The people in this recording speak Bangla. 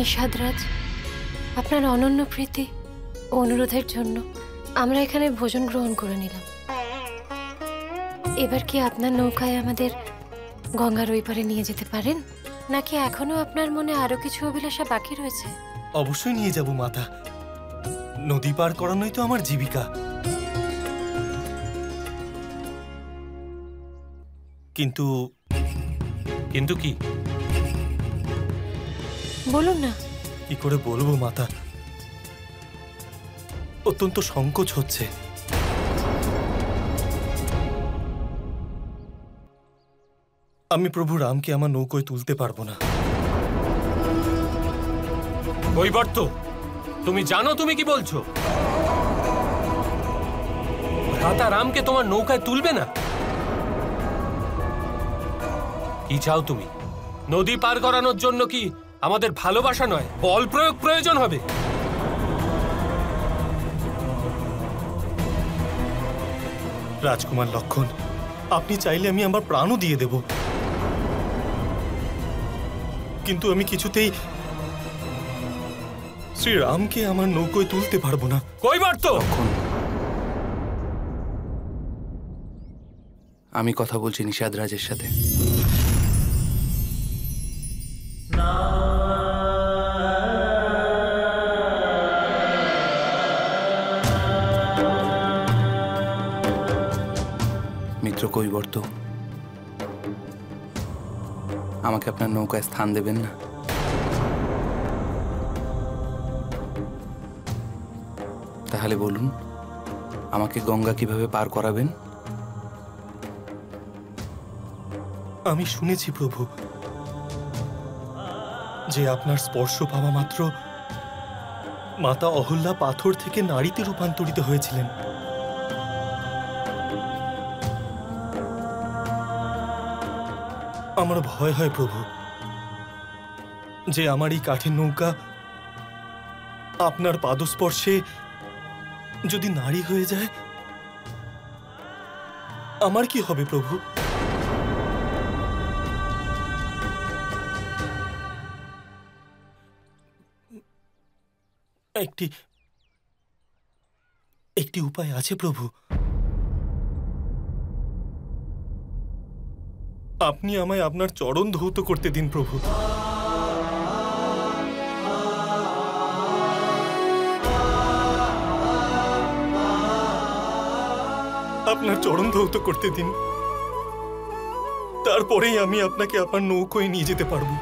নিষাদরাজ, আপনার অনন্য প্রীতি ও অনুরোধের জন্য আমরা এখানে ভোজন গ্রহণ করে নিলাম। এবার কি আপনার নৌকায় আমাদের গঙ্গার ওই পারে নিয়ে যেতে পারেন, নাকি এখনো আপনার মনে আরো কিছু অভিলাষা বাকি রয়েছে? অবশ্যই নিয়ে যাব মাতা। নদী পার করানোই তো আমার জীবিকা। কিন্তু কিন্তু কি? বলুন না। কি করে বলবো মাতা, অত্যন্ত সংকোচ হচ্ছে। আমি প্রভু রামকে আমার নৌকোয় তুলতে পারবো না। কৈবর্ত, তুমি জানো তুমি কি বলছো? ভ্রাতা রামকে তোমার নৌকায় তুলবে না? কি চাও তুমি? নদী পার করানোর জন্য কি আমাদের ভালোবাসা নয়, বল প্রয়োগ প্রয়োজন হবে? রাজকুমার লক্ষণ, আপনি চাইলে আমি আমার প্রাণও দিয়ে দেব, কিন্তু আমি কিছুতেই শ্রীরামকে আমার নৌকোয় তুলতে পারবো না। কৈবর্ত! আমি কথা বলছি নিষাদরাজের সাথে। মিত্র কৈবর্ত, আমাকে আপনার নৌকায় স্থান দেবেন না? তাহলে বলুন, আমাকে গঙ্গা কিভাবে পার করাবেন? আমি শুনেছি প্রভু যে আপনার স্পর্শ পাওয়া মাত্র মাতা অহল্যা পাথর থেকে নারীতে রূপান্তরিত হয়েছিলেন। আমার ভয় হয় প্রভু যে আমার এই কাঠের নৌকা আপনার পাদস্পর্শে যদি নারী হয়ে যায়, আমার কি হবে প্রভু? একটি উপায় আছে প্রভু। আপনি আমায় আপনার চরণ ধৌত করতে দিন প্রভু। আপনার চরণ ধৌত করতে দিন, তারপরেই আমি আপনাকে আপনার নৌকোয় নিয়ে যেতে পারবো।